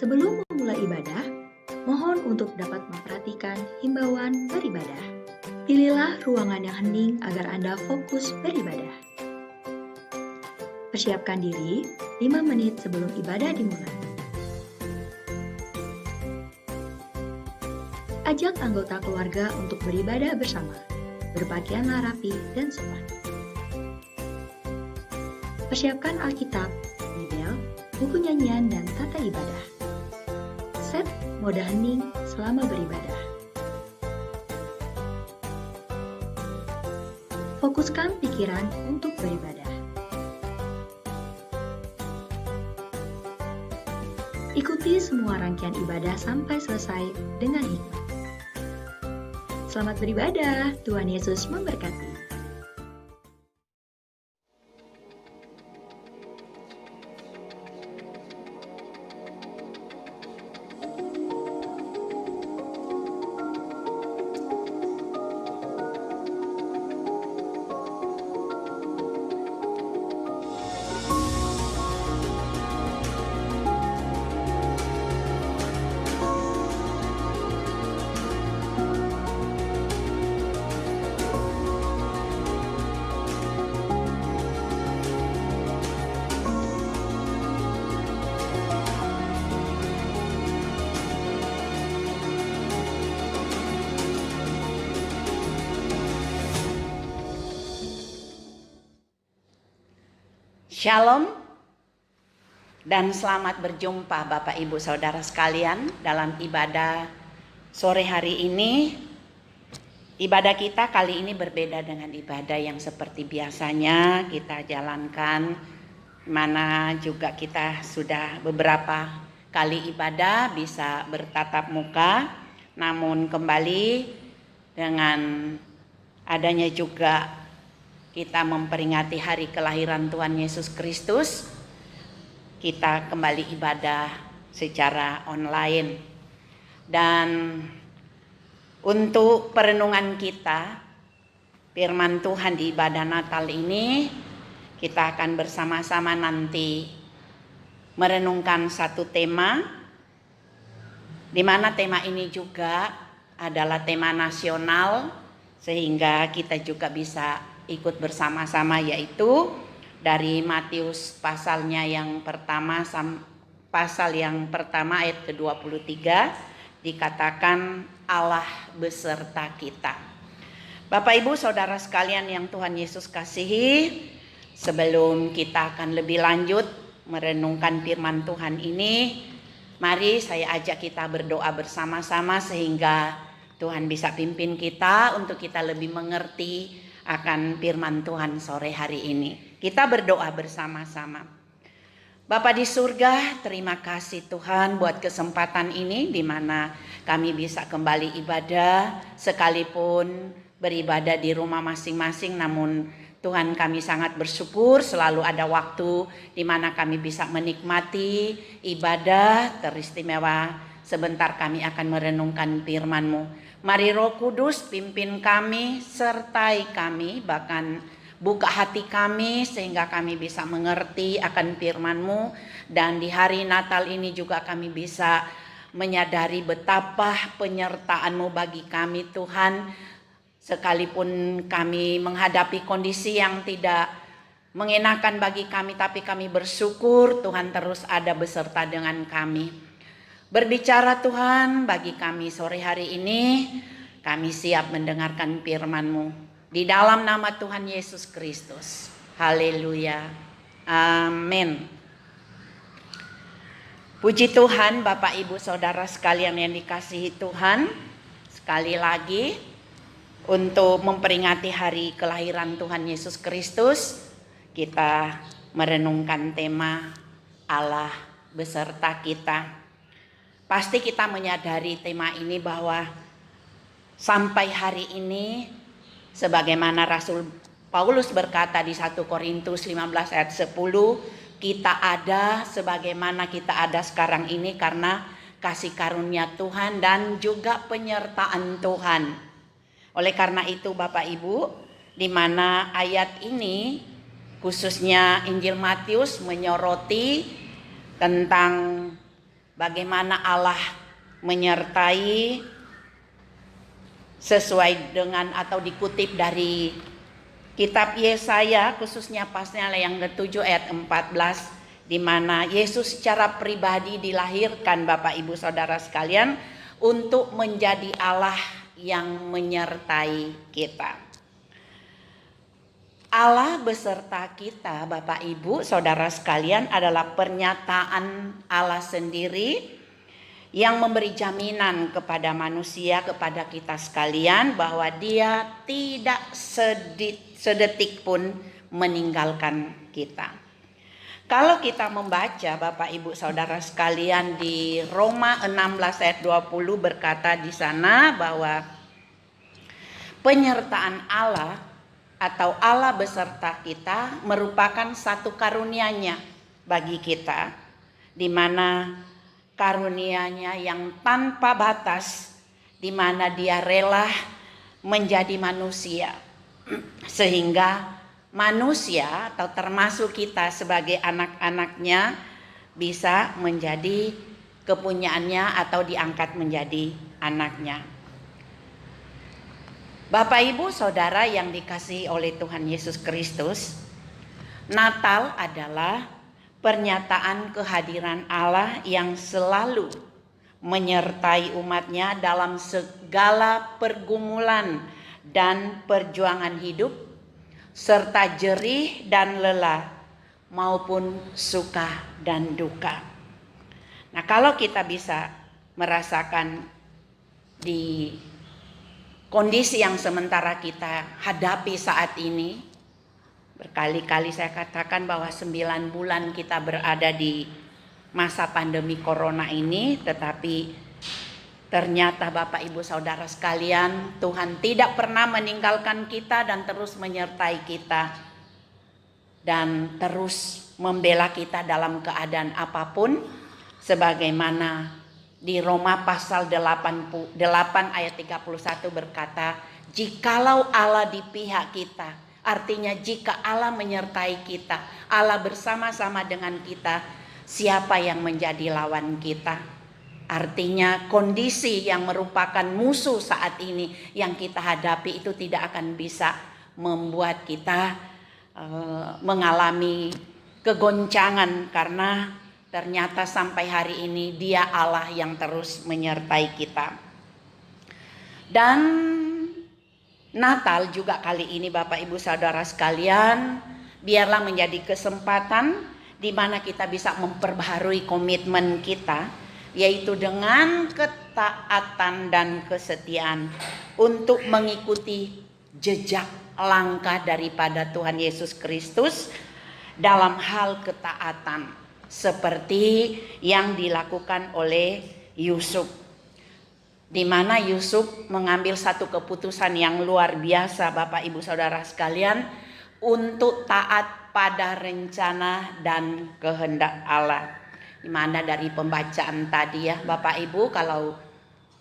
Sebelum memulai ibadah, mohon untuk dapat memperhatikan himbauan beribadah. Pilihlah ruangan yang hening agar Anda fokus beribadah. Persiapkan diri 5 menit sebelum ibadah dimulai. Ajak anggota keluarga untuk beribadah bersama. Berpakaianlah rapi dan sopan. Persiapkan Alkitab, Bible, buku nyanyian, dan tata ibadah. Set mode hening selama beribadah. Fokuskan pikiran untuk beribadah. Ikuti semua rangkaian ibadah sampai selesai dengan hikmat. Selamat beribadah, Tuhan Yesus memberkati. Shalom dan selamat berjumpa Bapak Ibu Saudara sekalian dalam ibadah sore hari ini. Ibadah kita kali ini berbeda dengan ibadah yang seperti biasanya kita jalankan, mana juga kita sudah beberapa kali ibadah bisa bertatap muka, namun kembali dengan adanya juga kita memperingati hari kelahiran Tuhan Yesus Kristus, kita kembali ibadah secara online. Dan untuk perenungan kita, firman Tuhan di ibadah Natal ini, kita akan bersama-sama nanti merenungkan satu tema, di mana tema ini juga adalah tema nasional, sehingga kita juga bisa ikut bersama-sama, yaitu dari Matius pasalnya yang pertama, pasal yang pertama ayat ke-23 dikatakan Allah beserta kita. Bapak Ibu Saudara sekalian yang Tuhan Yesus kasihi, sebelum kita akan lebih lanjut merenungkan firman Tuhan ini, mari saya ajak kita berdoa bersama-sama sehingga Tuhan bisa pimpin kita untuk kita lebih mengerti akan firman Tuhan sore hari ini. Kita berdoa bersama-sama. Bapa di surga, terima kasih Tuhan buat kesempatan ini di mana kami bisa kembali ibadah, sekalipun beribadah di rumah masing-masing, namun Tuhan kami sangat bersyukur selalu ada waktu di mana kami bisa menikmati ibadah teristimewa. Sebentar kami akan merenungkan firman-Mu. Mari Roh Kudus pimpin kami, sertai kami, bahkan buka hati kami sehingga kami bisa mengerti akan firman-Mu. Dan di hari Natal ini juga kami bisa menyadari betapa penyertaan-Mu bagi kami Tuhan. Sekalipun kami menghadapi kondisi yang tidak mengenakan bagi kami, tapi kami bersyukur Tuhan terus ada beserta dengan kami. Berbicara Tuhan bagi kami sore hari ini, kami siap mendengarkan firman-Mu. Di dalam nama Tuhan Yesus Kristus. Haleluya. Amin. Puji Tuhan Bapak Ibu Saudara sekalian yang dikasihi Tuhan. sekali lagi untuk memperingati hari kelahiran Tuhan Yesus Kristus, kita merenungkan tema Allah beserta kita. Pasti kita menyadari tema ini bahwa sampai hari ini, sebagaimana Rasul Paulus berkata di 1 Korintus 15 ayat 10, kita ada sebagaimana kita ada sekarang ini karena kasih karunia Tuhan dan juga penyertaan Tuhan. Oleh karena itu Bapak Ibu, di mana ayat ini khususnya Injil Matius menyoroti tentang bagaimana Allah menyertai sesuai dengan atau dikutip dari kitab Yesaya, khususnya pasal yang ke-7 ayat 14, di mana Yesus secara pribadi dilahirkan Bapak Ibu Saudara sekalian untuk menjadi Allah yang menyertai kita. Allah beserta kita Bapak Ibu Saudara sekalian adalah pernyataan Allah sendiri yang memberi jaminan kepada manusia, kepada kita sekalian bahwa Dia tidak sedetik pun meninggalkan kita. Kalau kita membaca Bapak Ibu Saudara sekalian di Roma 16 ayat 20 berkata di sana bahwa penyertaan Allah atau Allah beserta kita merupakan satu karunia-Nya bagi kita, di mana karunia-Nya yang tanpa batas, di mana Dia rela menjadi manusia sehingga manusia atau termasuk kita sebagai anak-anaknya bisa menjadi kepunyaannya atau diangkat menjadi anaknya. Bapak Ibu Saudara yang dikasihi oleh Tuhan Yesus Kristus, Natal adalah pernyataan kehadiran Allah yang selalu menyertai umatnya dalam segala pergumulan dan perjuangan hidup, serta jerih dan lelah maupun suka dan duka. Nah, kalau kita bisa merasakan di kondisi yang sementara kita hadapi saat ini, berkali-kali saya katakan bahwa 9 bulan kita berada di masa pandemi corona ini, tetapi ternyata Bapak Ibu Saudara sekalian, Tuhan tidak pernah meninggalkan kita dan terus menyertai kita dan terus membela kita dalam keadaan apapun, sebagaimana di Roma pasal 8 ayat 31 berkata, jikalau Allah di pihak kita, artinya jika Allah menyertai kita, Allah bersama-sama dengan kita, siapa yang menjadi lawan kita? Artinya kondisi yang merupakan musuh saat ini yang kita hadapi itu tidak akan bisa membuat kita mengalami kegoncangan, karena ternyata sampai hari ini Dia Allah yang terus menyertai kita. Dan Natal juga kali ini Bapak Ibu Saudara sekalian, biarlah menjadi kesempatan di mana kita bisa memperbaharui komitmen kita, yaitu dengan ketaatan dan kesetiaan untuk mengikuti jejak langkah daripada Tuhan Yesus Kristus dalam hal ketaatan seperti yang dilakukan oleh Yusuf, di mana Yusuf mengambil satu keputusan yang luar biasa Bapak Ibu Saudara sekalian untuk taat pada rencana dan kehendak Allah. Di mana dari pembacaan tadi ya Bapak Ibu, kalau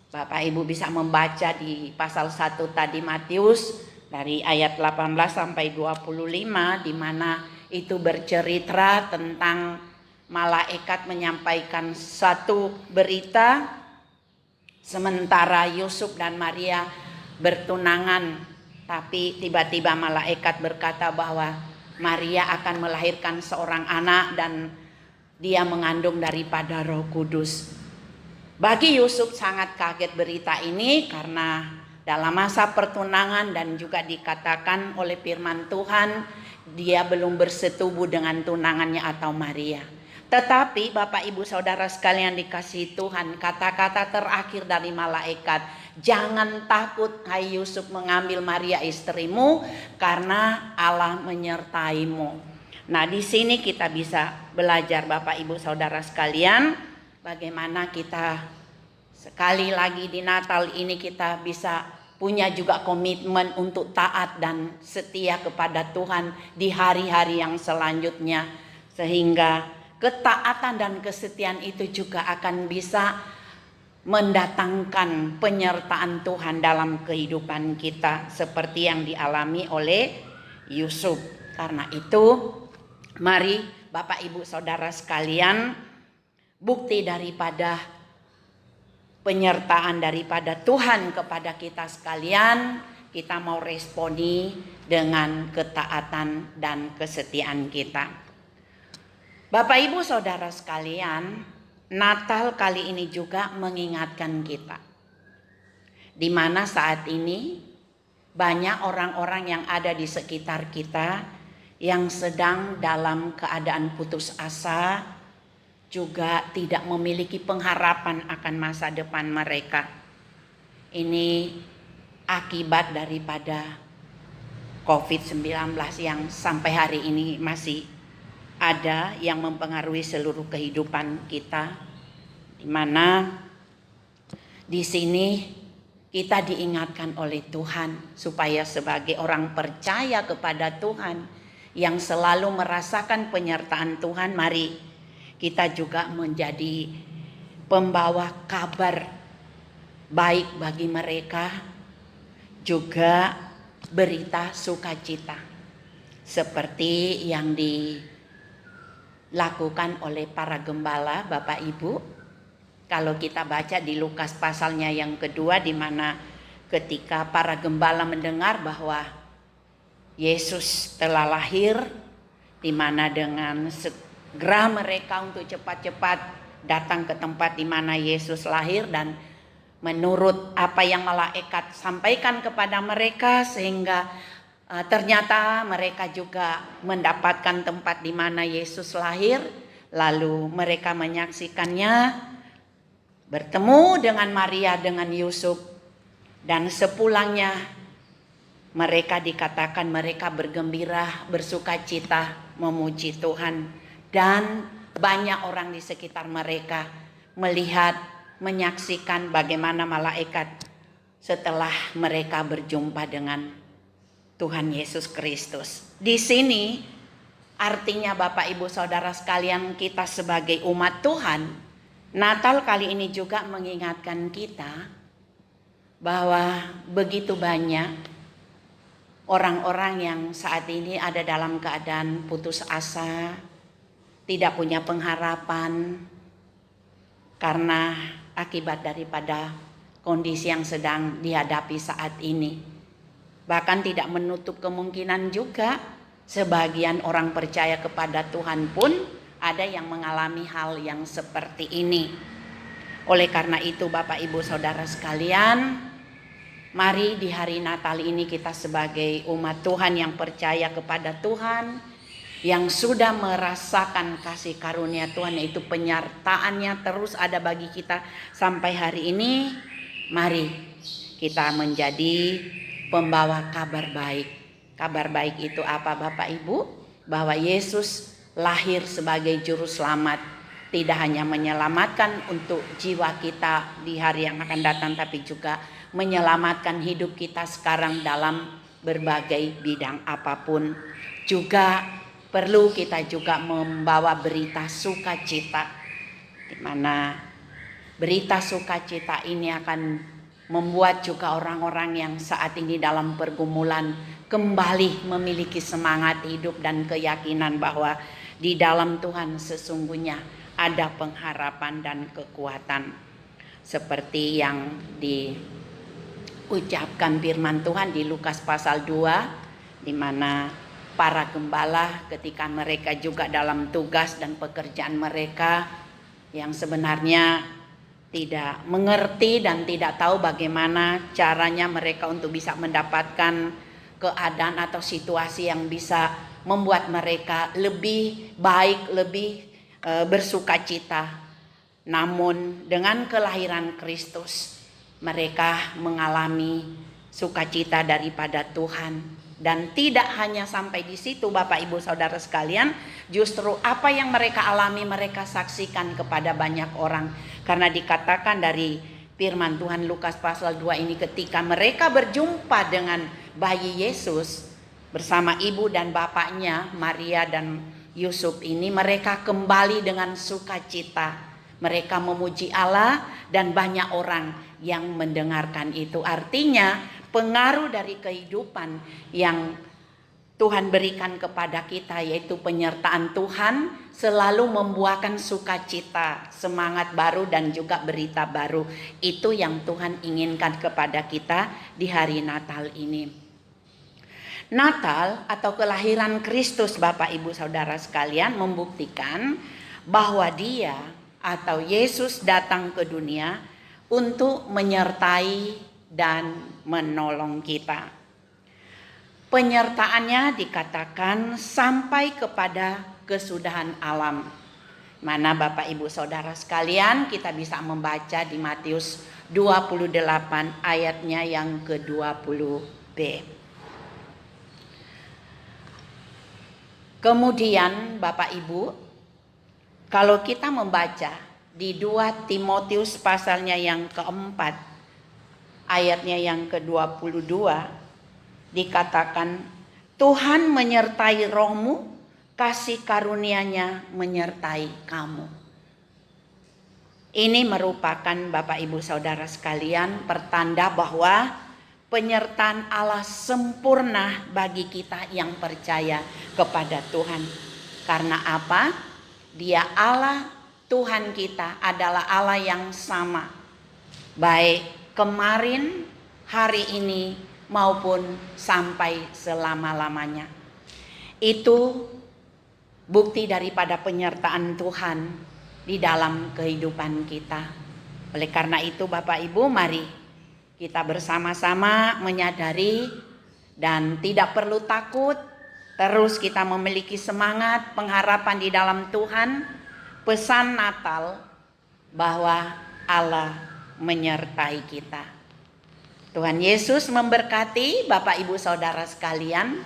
Bapak Ibu bisa membaca di pasal 1 tadi Matius dari ayat 18 sampai 25, di mana itu bercerita tentang malaikat menyampaikan satu berita sementara Yusuf dan Maria bertunangan, tapi tiba-tiba malaikat berkata bahwa Maria akan melahirkan seorang anak dan dia mengandung daripada Roh Kudus. Bagi Yusuf sangat kaget berita ini, karena dalam masa pertunangan dan juga dikatakan oleh firman Tuhan dia belum bersetubuh dengan tunangannya atau Maria. Tetapi Bapak Ibu Saudara sekalian dikasihi Tuhan, kata-kata terakhir dari malaikat Jangan takut hai Yusuf mengambil Maria istrimu, karena Allah menyertaimu. Nah, di sini kita bisa belajar Bapak Ibu Saudara sekalian, bagaimana kita sekali lagi di Natal ini kita bisa punya juga komitmen untuk taat dan setia kepada Tuhan di hari-hari yang selanjutnya, sehingga ketaatan dan kesetiaan itu juga akan bisa mendatangkan penyertaan Tuhan dalam kehidupan kita seperti yang dialami oleh Yusuf. Karena itu, mari Bapak Ibu Saudara sekalian, bukti daripada penyertaan daripada Tuhan kepada kita sekalian, kita mau responi dengan ketaatan dan kesetiaan kita. Bapak Ibu Saudara sekalian, Natal kali ini juga mengingatkan kita, di mana saat ini banyak orang-orang yang ada di sekitar kita yang sedang dalam keadaan putus asa, juga tidak memiliki pengharapan akan masa depan mereka. Ini akibat daripada COVID-19 yang sampai hari ini masih ada yang mempengaruhi seluruh kehidupan kita, di mana di sini kita diingatkan oleh Tuhan supaya sebagai orang percaya kepada Tuhan yang selalu merasakan penyertaan Tuhan, mari kita juga menjadi pembawa kabar baik bagi mereka, juga berita sukacita seperti yang dilakukan oleh para gembala Bapak Ibu. Kalau kita baca di Lukas pasalnya yang kedua, di mana ketika para gembala mendengar bahwa Yesus telah lahir, di mana dengan segera mereka untuk cepat-cepat datang ke tempat di mana Yesus lahir, dan menurut apa yang malaikat sampaikan kepada mereka, sehingga ternyata mereka juga mendapatkan tempat di mana Yesus lahir. Lalu mereka menyaksikannya, bertemu dengan Maria dengan Yusuf, dan sepulangnya mereka dikatakan mereka bergembira, bersukacita, memuji Tuhan. Dan banyak orang di sekitar mereka melihat, menyaksikan bagaimana malaikat setelah mereka berjumpa dengan Tuhan Yesus Kristus. Di sini artinya Bapak Ibu Saudara sekalian, kita sebagai umat Tuhan, Natal kali ini juga mengingatkan kita bahwa begitu banyak orang-orang yang saat ini ada dalam keadaan putus asa, tidak punya pengharapan karena akibat daripada kondisi yang sedang dihadapi saat ini. Bahkan tidak menutup kemungkinan juga sebagian orang percaya kepada Tuhan pun ada yang mengalami hal yang seperti ini. Oleh karena itu Bapak Ibu Saudara sekalian, mari di hari Natal ini kita sebagai umat Tuhan yang percaya kepada Tuhan, yang sudah merasakan kasih karunia Tuhan, yaitu penyertaannya terus ada bagi kita sampai hari ini, mari kita menjadi pembawa kabar baik. Kabar baik itu apa Bapak Ibu? Bahwa Yesus lahir sebagai juru selamat, tidak hanya menyelamatkan untuk jiwa kita di hari yang akan datang, tapi juga menyelamatkan hidup kita sekarang dalam berbagai bidang apapun. Juga perlu kita juga membawa berita sukacita, di mana berita sukacita ini akan membuat juga orang-orang yang saat ini dalam pergumulan kembali memiliki semangat hidup dan keyakinan bahwa di dalam Tuhan sesungguhnya ada pengharapan dan kekuatan. Seperti yang diucapkan firman Tuhan di Lukas pasal 2, di mana para gembala ketika mereka juga dalam tugas dan pekerjaan mereka yang sebenarnya tidak mengerti dan tidak tahu bagaimana caranya mereka untuk bisa mendapatkan keadaan atau situasi yang bisa membuat mereka lebih baik, lebih bersukacita. Namun dengan kelahiran Kristus, mereka mengalami sukacita daripada Tuhan. Dan tidak hanya sampai di situ Bapak Ibu Saudara sekalian, justru apa yang mereka alami mereka saksikan kepada banyak orang. Karena dikatakan dari firman Tuhan Lukas pasal 2 ini, ketika mereka berjumpa dengan bayi Yesus bersama ibu dan bapaknya Maria dan Yusuf ini, mereka kembali dengan sukacita. Mereka memuji Allah dan banyak orang yang mendengarkan itu. Artinya pengaruh dari kehidupan yang Tuhan berikan kepada kita, yaitu penyertaan Tuhan, selalu membuahkan sukacita, semangat baru dan juga berita baru. Itu yang Tuhan inginkan kepada kita di hari Natal ini. Natal atau kelahiran Kristus Bapak Ibu Saudara sekalian membuktikan bahwa Dia atau Yesus datang ke dunia untuk menyertai dan menolong kita. Penyertaannya dikatakan sampai kepada kesudahan alam. Mana Bapak Ibu Saudara sekalian, kita bisa membaca di Matius 28 ayatnya yang ke-20b. Kemudian Bapak Ibu, kalau kita membaca di 2 Timotius pasalnya yang keempat, ayatnya yang ke-22, dikatakan Tuhan menyertai rohmu, kasih karunia-Nya menyertai kamu. Ini merupakan Bapak Ibu Saudara sekalian pertanda bahwa penyertaan Allah sempurna bagi kita yang percaya kepada Tuhan. Karena apa? Dia Allah, Tuhan kita adalah Allah yang sama, baik kemarin, hari ini, maupun sampai selama-lamanya. Itu bukti daripada penyertaan Tuhan di dalam kehidupan kita. Oleh karena itu Bapak Ibu, mari kita bersama-sama menyadari dan tidak perlu takut. Terus kita memiliki semangat, pengharapan di dalam Tuhan. Pesan Natal bahwa Allah menyertai kita. Tuhan Yesus memberkati Bapak Ibu Saudara sekalian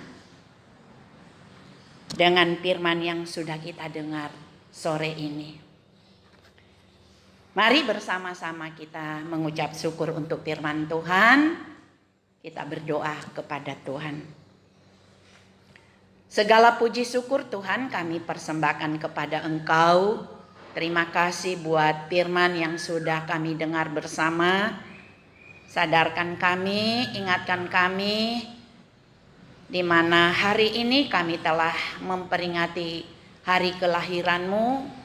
dengan firman yang sudah kita dengar sore ini. Mari bersama-sama kita mengucap syukur untuk firman Tuhan. Kita berdoa kepada Tuhan. Segala puji syukur Tuhan kami persembahkan kepada Engkau. Terima kasih buat firman yang sudah kami dengar bersama. Sadarkan kami, ingatkan kami di mana hari ini kami telah memperingati hari kelahiran-Mu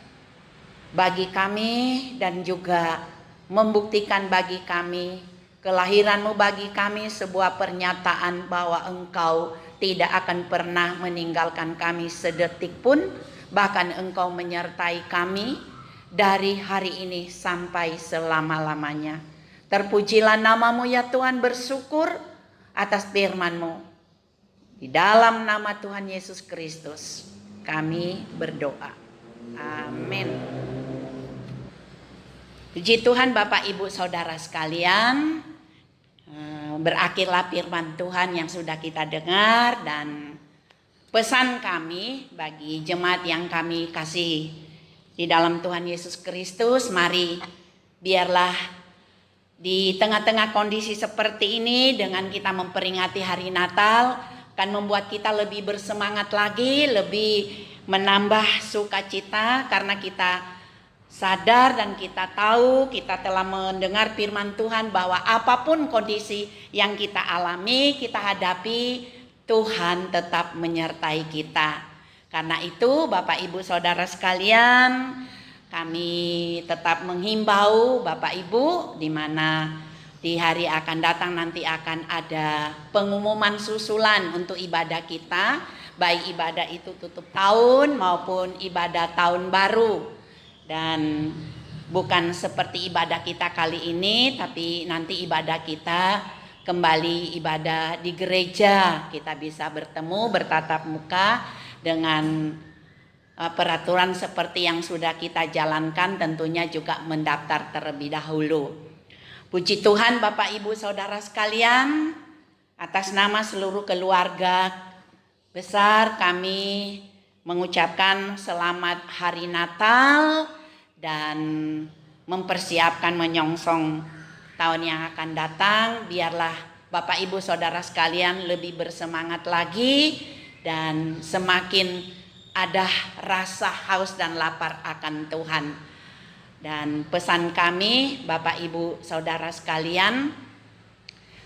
bagi kami dan juga membuktikan bagi kami kelahiran-Mu bagi kami sebuah pernyataan bahwa Engkau tidak akan pernah meninggalkan kami sedetik pun. Bahkan Engkau menyertai kami dari hari ini sampai selama-lamanya. Terpujilah nama-Mu ya Tuhan, bersyukur atas firman-Mu. Di dalam nama Tuhan Yesus Kristus kami berdoa. Amin. Puji Tuhan Bapak Ibu Saudara sekalian. Berakhirlah firman Tuhan yang sudah kita dengar, dan pesan kami bagi jemaat yang kami kasih di dalam Tuhan Yesus Kristus, mari biarlah di tengah-tengah kondisi seperti ini dengan kita memperingati hari Natal akan membuat kita lebih bersemangat lagi, lebih menambah sukacita karena kita sadar dan kita tahu, kita telah mendengar firman Tuhan bahwa apapun kondisi yang kita alami, kita hadapi, Tuhan tetap menyertai kita. Karena itu Bapak Ibu Saudara sekalian, kami tetap menghimbau Bapak Ibu, di mana di hari akan datang nanti akan ada pengumuman susulan untuk ibadah kita, baik ibadah itu tutup tahun maupun ibadah tahun baru. Dan bukan seperti ibadah kita kali ini, tapi nanti ibadah kita kembali ibadah di gereja. Kita bisa bertemu, bertatap muka dengan peraturan seperti yang sudah kita jalankan, tentunya juga mendaftar terlebih dahulu. Puji Tuhan Bapak Ibu Saudara sekalian, atas nama seluruh keluarga besar kami mengucapkan selamat hari Natal dan mempersiapkan menyongsong tahun yang akan datang. Biarlah Bapak Ibu Saudara sekalian lebih bersemangat lagi dan semakin ada rasa haus dan lapar akan Tuhan. Dan pesan kami Bapak Ibu Saudara sekalian,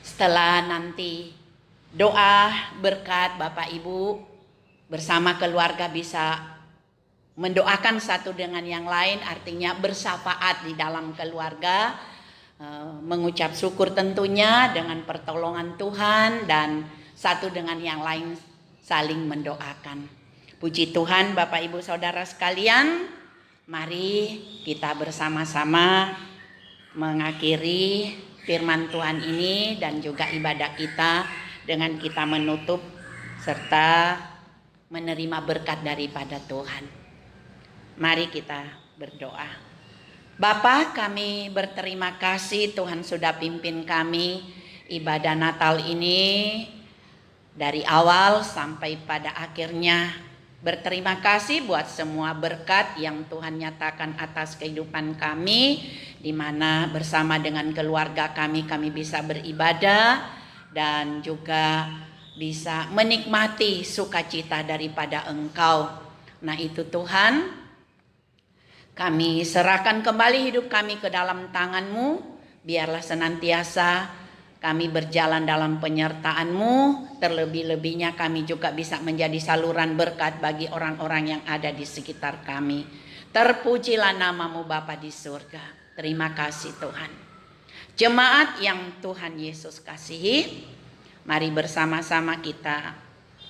setelah nanti doa berkat Bapak Ibu bersama keluarga bisa mendoakan satu dengan yang lain, artinya bersyafaat di dalam keluarga, mengucap syukur tentunya dengan pertolongan Tuhan, dan satu dengan yang lain saling mendoakan. Puji Tuhan Bapak Ibu Saudara sekalian, mari kita bersama-sama mengakhiri firman Tuhan ini dan juga ibadah kita dengan kita menutup serta menerima berkat daripada Tuhan. Mari kita berdoa. Bapa, kami berterima kasih Tuhan sudah pimpin kami ibadah Natal ini dari awal sampai pada akhirnya. Berterima kasih buat semua berkat yang Tuhan nyatakan atas kehidupan kami, di mana bersama dengan keluarga kami bisa beribadah dan juga bisa menikmati sukacita daripada Engkau. Nah itu Tuhan, kami serahkan kembali hidup kami ke dalam tangan-Mu. Biarlah senantiasa kami berjalan dalam penyertaan-Mu, terlebih-lebihnya kami juga bisa menjadi saluran berkat bagi orang-orang yang ada di sekitar kami. Terpujilah nama-Mu Bapa di surga. Terima kasih Tuhan. Jemaat yang Tuhan Yesus kasihi, mari bersama-sama kita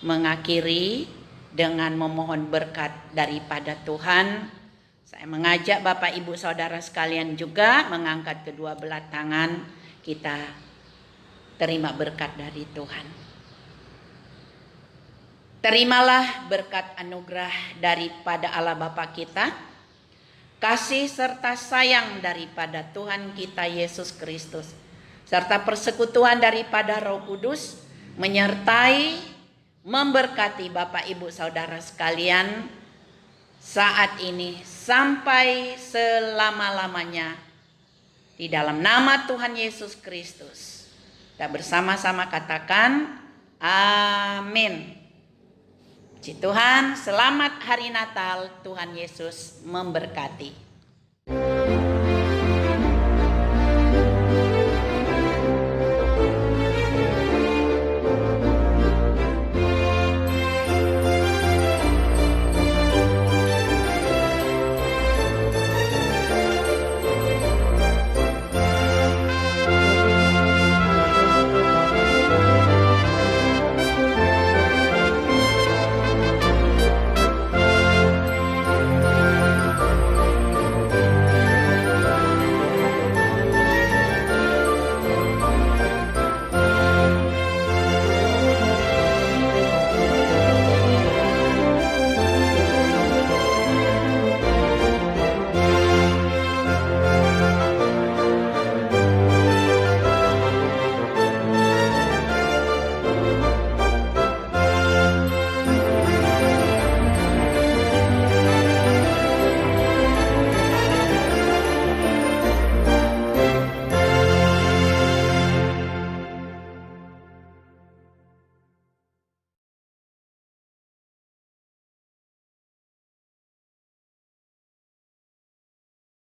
mengakhiri dengan memohon berkat daripada Tuhan. Saya mengajak Bapak Ibu Saudara sekalian juga mengangkat kedua belah tangan, kita terima berkat dari Tuhan. Terimalah berkat anugerah daripada Allah Bapa kita, kasih serta sayang daripada Tuhan kita Yesus Kristus, serta persekutuan daripada Roh Kudus menyertai, memberkati Bapak Ibu Saudara sekalian saat ini sampai selama-lamanya. Di dalam nama Tuhan Yesus Kristus kita bersama-sama katakan amin. Puji Tuhan, selamat hari Natal, Tuhan Yesus memberkati.